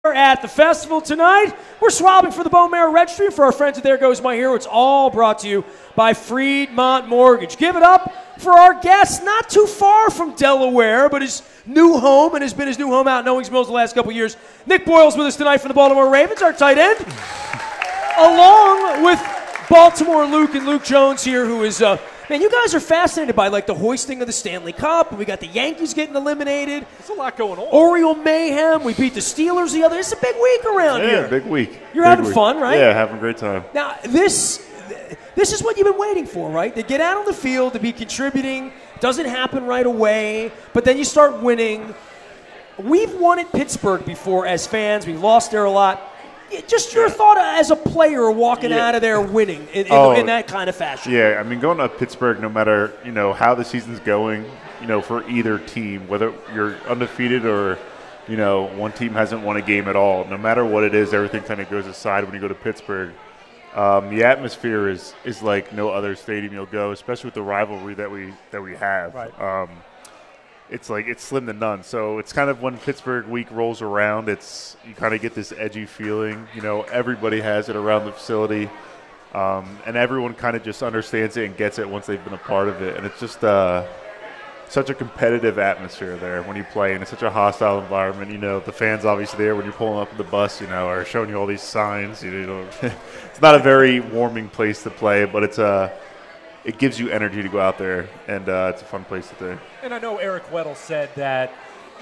At the festival tonight, we're swabbing for the Bone Marrow Registry. For our friends at There Goes My Hero, it's all brought to you by Freedmont Mortgage. Give it up for our guest, not too far from Delaware, but his new home, and has been his new home out in Owings Mills the last couple years. Nick Boyle's with us tonight from the Baltimore Ravens, our tight end, along with Baltimore Luke and Luke Jones here, who is man, you guys are fascinated by like the hoisting of the Stanley Cup, and we got the Yankees getting eliminated. There's a lot going on. Oriole mayhem. We beat the Steelers the other. It's a big week around here. Yeah, big week. You're having fun, right? Yeah, having a great time. Now, this is what you've been waiting for, right? To get out on the field, to be contributing. Doesn't happen right away, but then you start winning. We've won at Pittsburgh before as fans. We've lost there a lot. Just your thought as a player walking out of there winning in that kind of fashion. Yeah, I mean, going to Pittsburgh, no matter, how the season's going, for either team, whether you're undefeated or, one team hasn't won a game at all, no matter what it is, everything kind of goes aside when you go to Pittsburgh. The atmosphere is like no other stadium you'll go, especially with the rivalry that we have. Right. It's slim to none. So it's kind of when Pittsburgh week rolls around, you kind of get this edgy feeling. Everybody has it around the facility, and everyone kind of just understands it and gets it once they've been a part of it. And it's just such a competitive atmosphere there when you play, and it's such a hostile environment. The fans obviously there when you're pulling up in the bus, are showing you all these signs. It's not a very warming place to play, but it gives you energy to go out there, and it's a fun place to play. And I know Eric Weddle said that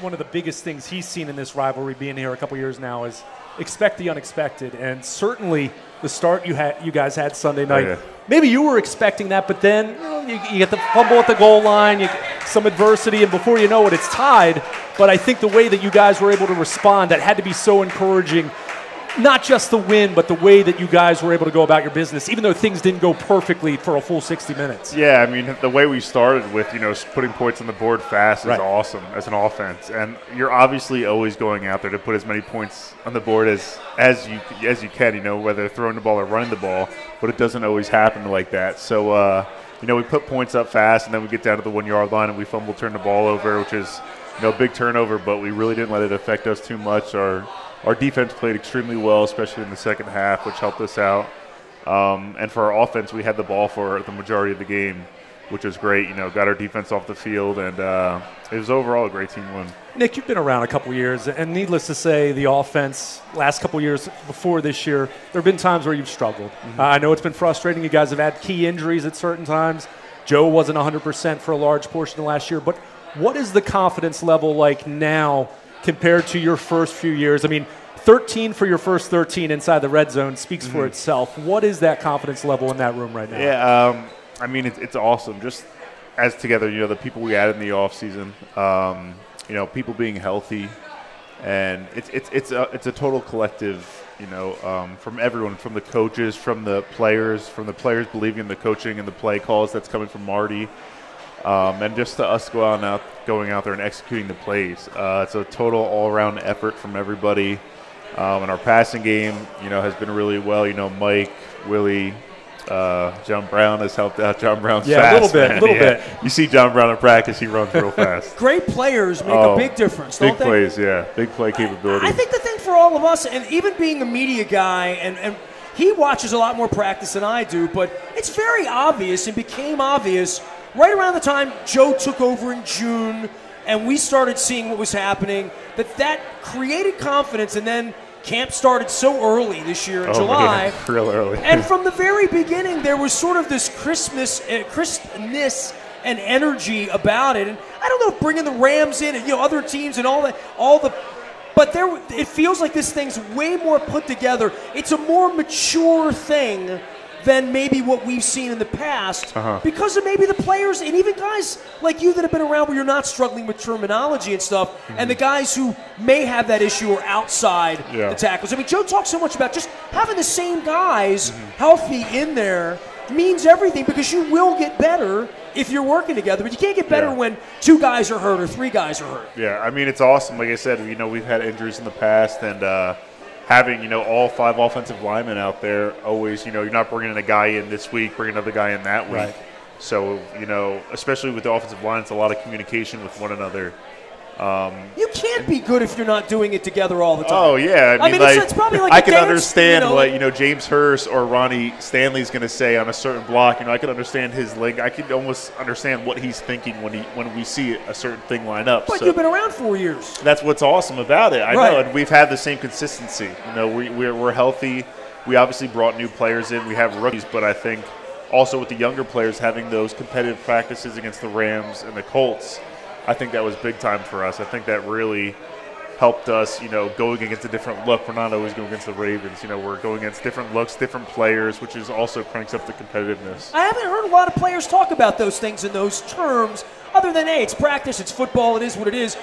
one of the biggest things he's seen in this rivalry, being here a couple years now, is expect the unexpected. And certainly the start you guys had Sunday night, maybe you were expecting that, but then you get the fumble at the goal line, you get some adversity, and before you know it, it's tied. But I think the way that you guys were able to respond, that had to be so encouraging. Not just the win, but the way that you guys were able to go about your business, even though things didn't go perfectly for a full 60 minutes. Yeah, I mean, the way we started with, putting points on the board fast is awesome as an offense. And you're obviously always going out there to put as many points on the board as you can, whether throwing the ball or running the ball. But it doesn't always happen like that. So, we put points up fast, and then we get down to the 1 yard line and we fumble, turn the ball over, which is, a big turnover, but we really didn't let it affect us too much. Our defense played extremely well, especially in the second half, which helped us out. And for our offense, we had the ball for the majority of the game, which was great. Got our defense off the field, and it was overall a great team win. Nick, you've been around a couple years, and needless to say, the offense, last couple years before this year, there have been times where you've struggled. Mm-hmm. I know it's been frustrating. You guys have had key injuries at certain times. Joe wasn't 100% for a large portion of last year. But what is the confidence level like now compared to your first few years? I mean, 13 for your first 13 inside the red zone speaks for itself. What is that confidence level in that room right now? Yeah, I mean, it's awesome. Just as together, the people we added in the offseason, people being healthy, and it's a total collective, from everyone, from the coaches, from the players believing in the coaching and the play calls that's coming from Marty. And just to us going out there and executing the plays. It's a total all-around effort from everybody. And our passing game, has been really well. Mike, Willie, John Brown has helped out. John Brown's fast. A little bit. You see John Brown in practice, he runs real fast. Great players make a big difference, don't they? Big plays, yeah. Big play capability. I think the thing for all of us, and even being a media guy, and he watches a lot more practice than I do, but it's very obvious and became obvious right around the time Joe took over in June and we started seeing what was happening, that created confidence, and then camp started so early this year in July. Yeah, real early. And from the very beginning, there was sort of this crispness and energy about it. And I don't know if bringing the Rams in and other teams and but it feels like this thing's way more put together. It's a more mature thing than maybe what we've seen in the past because of maybe the players and even guys like you that have been around where you're not struggling with terminology and stuff, and the guys who may have that issue are outside the tackles. I mean, Joe talks so much about just having the same guys healthy in there means everything, because you will get better if you're working together, but you can't get better when two guys are hurt or three guys are hurt. Yeah, I mean, it's awesome. Like I said, we've had injuries in the past, and having, all 5 offensive linemen out there always, you're not bringing a guy in this week, bringing another guy in that week. Right. So, especially with the offensive line, it's a lot of communication with one another. You can't be good if you're not doing it together all the time. Oh, yeah. I mean, it's probably like I a can dance, understand you know, what, James Hurst or Ronnie Stanley's going to say on a certain block. I can understand his link. I can almost understand what he's thinking when we see a certain thing line up. But you've been around 4 years. That's what's awesome about it. I Right. know, and we've had the same consistency. We're healthy. We obviously brought new players in. We have rookies, but I think also with the younger players having those competitive practices against the Rams and the Colts, I think that was big time for us. I think that really helped us, going against a different look. We're not always going against the Ravens. We're going against different looks, different players, which is also cranks up the competitiveness. I haven't heard a lot of players talk about those things in those terms, other than, hey, it's practice, it's football, it is what it is.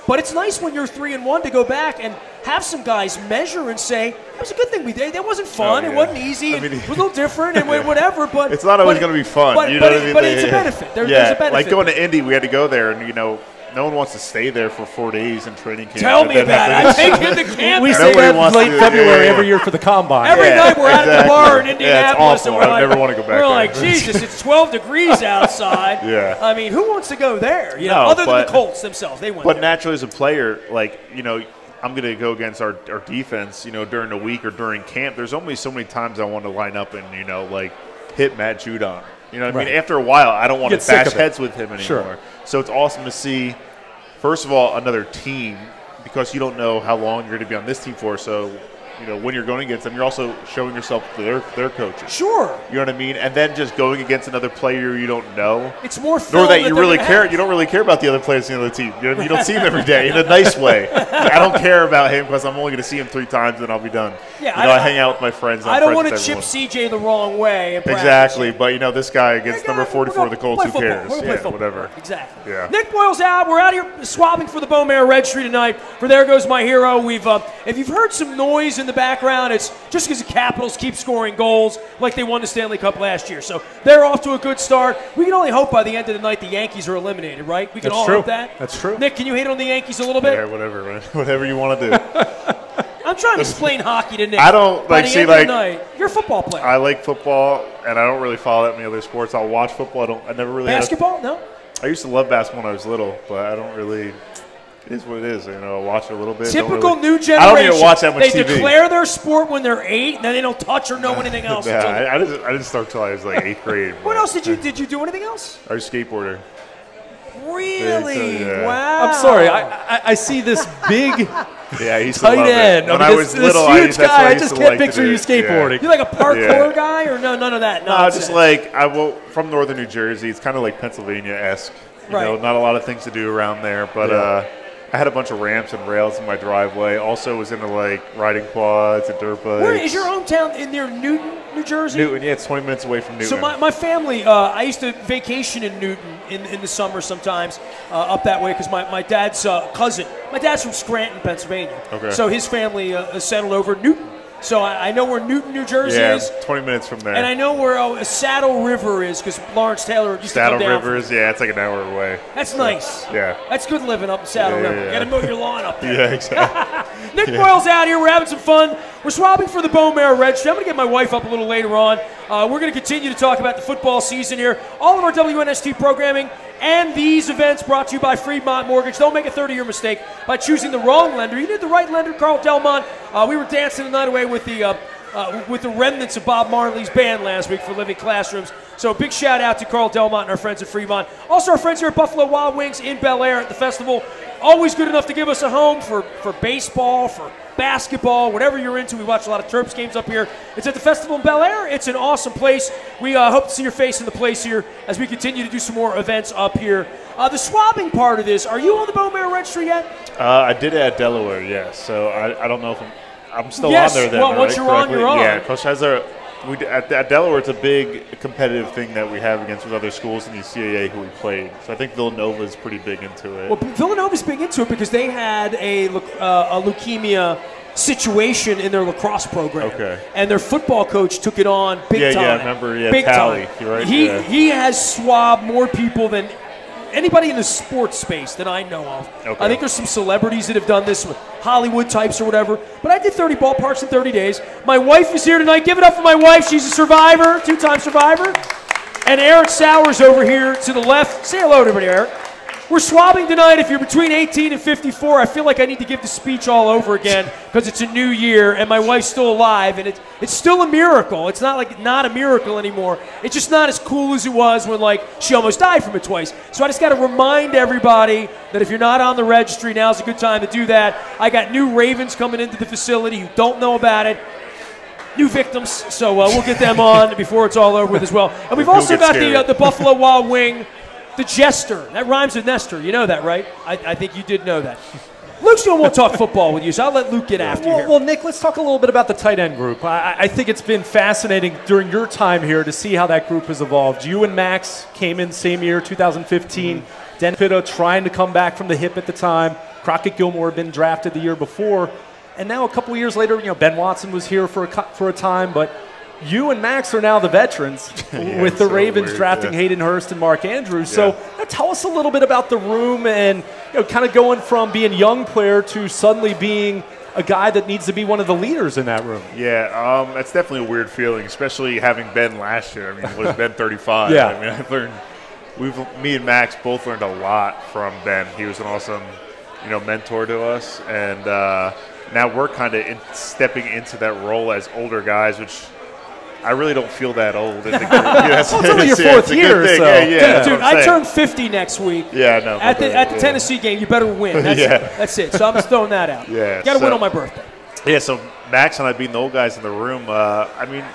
But it's nice when you're 3-1 to go back and have some guys measure and say, it was a good thing we did. That wasn't fun. Oh, yeah. It wasn't easy. It was a little different and whatever. But it's not always going to be fun. But, you know what I mean? But it's a benefit. There's a benefit. Like going to Indy, we had to go there, and no one wants to stay there for 4 days in training camp. Tell me about it. I take him to camp. We say that late February every year for the combine. Every night we're out at the bar in Indianapolis. Yeah, it's awful. I never want to go back We're there. like, Jesus, it's 12 degrees outside. Yeah. I mean, who wants to go there? Other than the Colts themselves. They went But there. naturally as a player, I'm going to go against our defense, during the week or during camp. There's only so many times I want to line up and, hit Matt Judon. You know what I mean? After a while, I don't want to bash heads with him anymore. Sure. So it's awesome to see, first of all, another team, because you don't know how long you're going to be on this team for. So, when you're going against them, you're also showing yourself to their coaches. Sure. You know what I mean? And then just going against another player you don't know. It's more Nor fun that you really care. You don't really care about the other players in the other team. You don't see them every day in a nice way. I don't care about him because I'm only going to see him 3 times and I'll be done. Yeah, I hang out with my friends. I don't want to chip CJ the wrong way. Exactly, but this guy against number 44 of the Colts, who cares? Yeah, whatever. Exactly. Yeah. Nick Boyle's out. We're out here swabbing for the Bone Mare Registry tonight. For There Goes My Hero. We've if you've heard some noise in the background, it's just because the Capitals keep scoring goals like they won the Stanley Cup last year. So they're off to a good start. We can only hope by the end of the night the Yankees are eliminated, right? We can all hope that. That's true. Nick, can you hate on the Yankees a little bit? Yeah, whatever, man. Whatever you want to do. I'm trying to explain hockey to Nick. I don't by the end of the night, you're a football player. I like football, and I don't really follow that many other sports. I'll watch football. I never really basketball. No. I used to love basketball when I was little, but I don't really. It is what it is. I watch it a little bit. Typical new generation. I don't even watch that much they TV. declare their sport when they're 8, and then they don't touch or know anything else. Yeah, I didn't start till I was like 8th grade. What else did you do anything else? I was a skateboarder. Really? Yeah. Wow. I'm sorry. I see this big yeah, he used to tight love end. It. When I was little, huge guy. I just can't like picture you skateboarding. You like a parkour guy or no? None of that. No, just like from northern New Jersey. It's kind of like Pennsylvania-esque. Not a lot of things to do around there, but. I had a bunch of ramps and rails in my driveway. Also was into riding quads and dirt bikes. Where is your hometown in there? Newton, New Jersey? Newton, yeah, it's 20 minutes away from Newton. So my family, I used to vacation in Newton in the summer sometimes up that way because my dad's cousin. My dad's from Scranton, Pennsylvania. Okay. So his family settled over in Newton. So I know where Newton, New Jersey is. 20 minutes from there. And I know where Saddle River is because Lawrence Taylor used to come down. Saddle River is, it's like an hour away. That's nice. Yeah. That's good living up in Saddle River. You got to mow your lawn up there. Yeah, exactly. Nick Boyle's out here. We're having some fun. We're swabbing for the Bone Mare Registry. I'm going to get my wife up a little later on. We're going to continue to talk about the football season here. All of our WNST programming and these events brought to you by Fremont Mortgage. Don't make a 30-year mistake by choosing the wrong lender. You need the right lender, Carl Delmont. We were dancing the night away with the remnants of Bob Marley's band last week for Living Classrooms. So a big shout out to Carl Delmont and our friends at Fremont. Also our friends here at Buffalo Wild Wings in Bel Air at the festival. Always good enough to give us a home for baseball, for basketball, whatever you're into. We watch a lot of Terps games up here. It's at the festival in Bel Air. It's an awesome place. We hope to see your face in the place here as we continue to do some more events up here. The swabbing part of this, are you on the Bone Mare Registry yet? I did it at Delaware, yes. So I don't know if I'm still yes, on there then. Well, once you're on, you're on. Yeah, Coach has at Delaware, it's a big competitive thing that we have against with other schools in the CAA who we played. So I think Villanova is pretty big into it. Well, Villanova's big into it because they had a leukemia situation in their lacrosse program. Okay. And their football coach took it on big time. Yeah, I remember. Yeah, big Tally. time. You're right. He has swabbed more people than anybody in the sports space that I know of. Okay. I think there's some celebrities that have done this with Hollywood types or whatever. But I did 30 ballparks in 30 days. My wife is here tonight. Give it up for my wife. She's a survivor, 2-time survivor. And Eric Sowers over here to the left. Say hello to everybody, Eric. We're swabbing tonight. If you're between 18 and 54, I feel like I need to give the speech all over again because it's a new year and my wife's still alive, and it's still a miracle. It's not like not a miracle anymore. It's just not as cool as it was when, like, she almost died from it twice. So I just got to remind everybody that if you're not on the registry, now's a good time to do that. I got new Ravens coming into the facility who don't know about it. New victims, so we'll get them on before it's all over with as well. And we've also got the Buffalo Wild Wing, the Jester. That rhymes with Nestor. You know that, right? I think you did know that. Luke's going to want to talk football with you, so I'll let Luke get after you here. Well, Nick, let's talk a little bit about the tight end group. I think it's been fascinating during your time here to see how that group has evolved. You and Max came in same year, 2015. Den Pitta trying to come back from the hip at the time. Crockett Gilmore had been drafted the year before. And now a couple of years later, Ben Watson was here for a time, but you and Max are now the veterans with the Ravens drafting Hayden Hurst and Mark Andrews. So tell us a little bit about the room and kind of going from being a young player to suddenly being a guy that needs to be one of the leaders in that room. Yeah, that's definitely a weird feeling, especially having Ben last year. I mean, was Ben 35? Yeah. I mean, me and Max both learned a lot from Ben. He was an awesome, mentor to us, and now we're kind of stepping into that role as older guys, which I really don't feel that old. It's only your fourth year, so. Dude, I turn 50 next week. Yeah, no. At the Tennessee game, you better win. That's it. So I'm just throwing that out. Yeah. Got to win on my birthday. Yeah, so Max and I being the old guys in the room, I mean,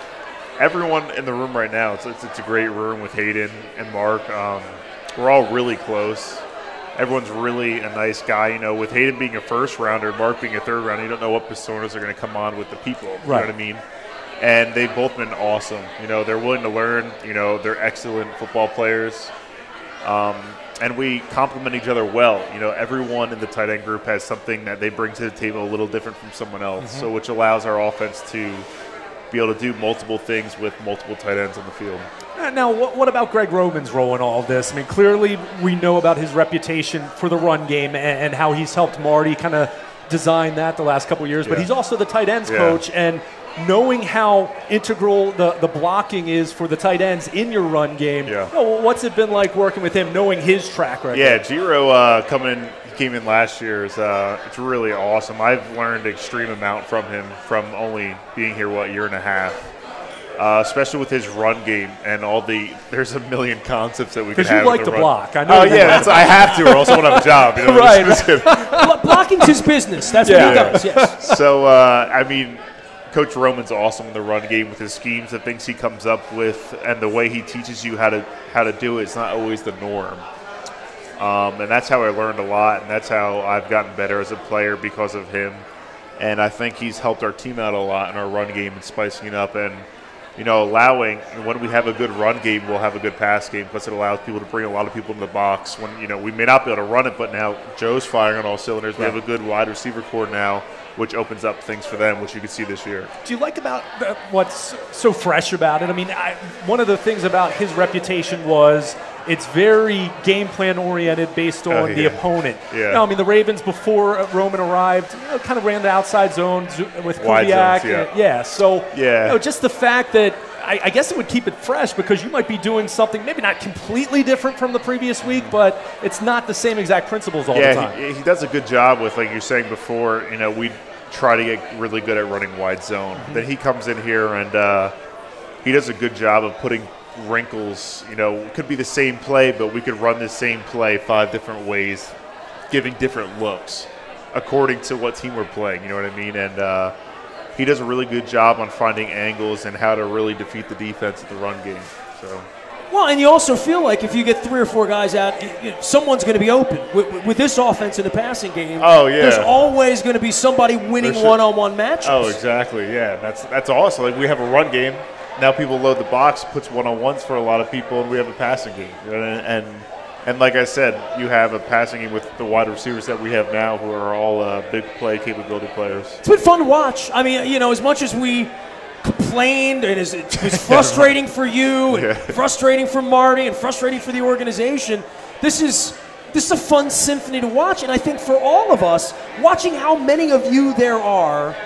everyone in the room right now, it's a great room with Hayden and Mark. We're all really close. Everyone's really a nice guy. With Hayden being a first rounder, Mark being a third rounder, you don't know what personas are going to come on with the people. You know what I mean? And they've both been awesome. They're willing to learn. They're excellent football players. And we complement each other well. Everyone in the tight end group has something that they bring to the table a little different from someone else, so which allows our offense to be able to do multiple things with multiple tight ends on the field. Now, what about Greg Roman's role in all of this? I mean, clearly we know about his reputation for the run game and how he's helped Marty kind of design that the last couple of years, but he's also the tight ends coach, and knowing how integral the blocking is for the tight ends in your run game. What's it been like working with him, knowing his track record? Yeah, Giro came in last year. It's really awesome. I've learned an extreme amount from him from only being here, year and a half. Especially with his run game and there's a million concepts that we can have. Because you like to block. I know. Oh, yeah, I have to, or else I won't have a job. Right. Blocking's his business. That's what he does, yes. So, Coach Roman's awesome in the run game with his schemes, the things he comes up with, and the way he teaches you how to do it. It's not always the norm. And that's how I learned a lot, and that's how I've gotten better as a player because of him. And I think he's helped our team out a lot in our run game and spicing it up and, allowing when we have a good run game, we'll have a good pass game because it allows people to bring a lot of people in the box. When, we may not be able to run it, but now Joe's firing on all cylinders. We have a good wide receiver core now, which opens up things for them, which you can see this year. Do you like about what's so fresh about it? I mean, one of the things about his reputation was it's very game plan oriented based on the opponent. Yeah. The Ravens before Roman arrived, kind of ran the outside zones with Kubiak. Just the fact that I guess it would keep it fresh because you might be doing something maybe not completely different from the previous week, but it's not the same exact principles all the time. Yeah, he does a good job with, like you're saying before, we try to get really good at running wide zone. Then he comes in here and he does a good job of putting wrinkles. It could be the same play, but we could run the same play 5 different ways, giving different looks according to what team we're playing. You know what I mean? And he does a really good job on finding angles and how to really defeat the defense at the run game. So. Well, and you also feel like if you get 3 or 4 guys out, someone's going to be open. With this offense in the passing game, there's always going to be somebody winning one-on-one matchups. Oh, exactly, yeah. That's awesome. Like, we have a run game. Now people load the box, puts one-on-ones for a lot of people, and we have a passing game. And like I said, you have a passing game with the wide receivers that we have now who are all big play capability players. It's been fun to watch. I mean, as much as we complained and it was frustrating for you and frustrating for Marty and frustrating for the organization, this is a fun symphony to watch. And I think for all of us, watching how many of you there are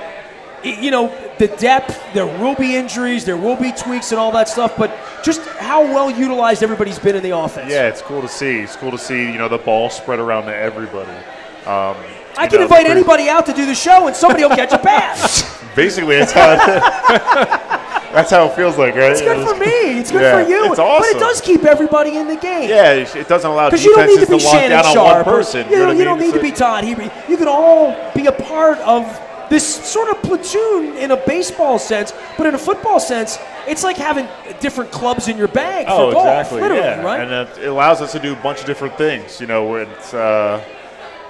the depth, there will be injuries, there will be tweaks and all that stuff, but just how well utilized everybody's been in the offense. Yeah, it's cool to see. It's cool to see, the ball spread around to everybody. I can invite anybody out to do the show, and somebody will catch a pass. Basically, that's how it feels like, right? It's good for me. It's good for you. It's awesome. But it does keep everybody in the game. Yeah, it doesn't allow defenses you don't need to be lock Shannon down on Sharp, one person. You don't need to be Todd Hebert. You can all be a part of this sort of platoon in a baseball sense, but in a football sense, it's like having different clubs in your bag for golf, exactly. literally, right? And it allows us to do a bunch of different things.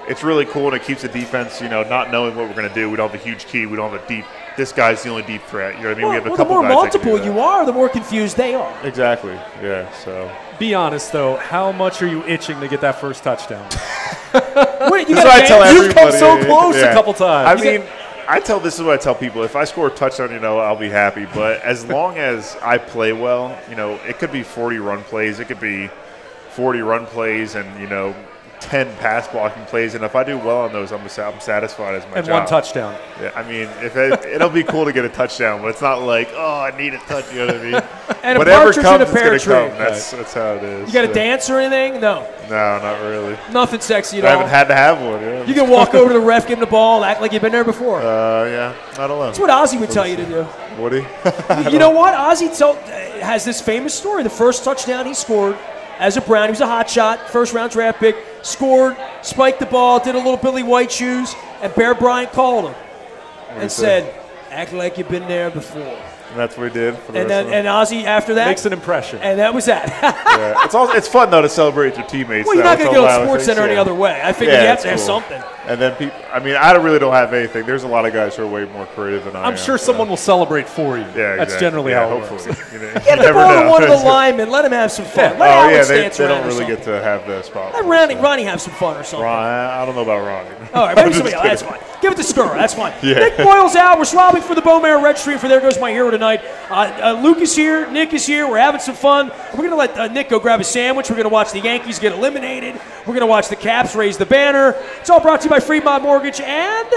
It's really cool, and it keeps the defense, not knowing what we're going to do. We don't have a huge key. We don't have a deep. This guy's the only deep threat. You know what I mean? We have a couple the more guys multiple that can do you are, the more confused they are. Exactly. Yeah. So. Be honest, though. How much are you itching to get that first touchdown? Wait, That's what I tell everybody. You've come so close a couple times. This is what I tell people. If I score a touchdown, I'll be happy. But as long as I play well, it could be 40 run plays. It could be 40 run plays and, 10 pass blocking plays. And if I do well on those, I'm satisfied as my and job. one touchdown. Yeah, it'll be cool to get a touchdown, but it's not like, I need a touch. You know what I mean? And whatever a comes, it's going to come. That's how it is. You got to dance or anything? No. No, not really. Nothing sexy at I all. haven't had to have one. Yeah. You can walk over to the ref, give him the ball, act like you've been there before. Yeah, not alone. That's what Ozzie would tell you to do. Would he? You know what? Ozzie has this famous story. The first touchdown he scored as a Brown, he was a hot shot, first-round draft pick, scored, spiked the ball, did a little Billy White shoes, and Bear Bryant called him and said, act like you've been there before. And that's what we did. And Ozzie, after that, makes an impression. And that was that. It's fun, though, to celebrate your teammates. Well, you're not going to go to Sports Center any other way. I figure you have to have something. And then people, I really don't have anything. There's a lot of guys who are way more creative than I am. I'm sure someone will celebrate for you. Yeah, That's generally how it works. works. Get the ball to one of the linemen. Let him have some fun. Let Alex dance they around don't really get to have the spot. Let Ronnie have some fun or something. I don't know about Ronnie. All right, maybe somebody else. That's fine. Give it to Skura. That's fine. Nick Boyle's out. We're swabbing for the Bowmare Registry, for There Goes My Hero tonight. Luke is here. Nick is here. We're having some fun. We're going to let Nick go grab a sandwich. We're going to watch the Yankees get eliminated. We're going to watch the Caps raise the banner. It's all brought to you by Fremont Mortgage and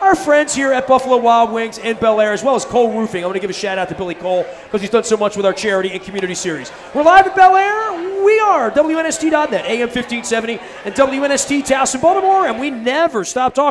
our friends here at Buffalo Wild Wings in Bel Air, as well as Cole Roofing. I want to give a shout out to Billy Cole because he's done so much with our charity and community series. We're live at Bel Air. We are WNST.net, AM 1570, and WNST Towson, Baltimore, and we never stop talking.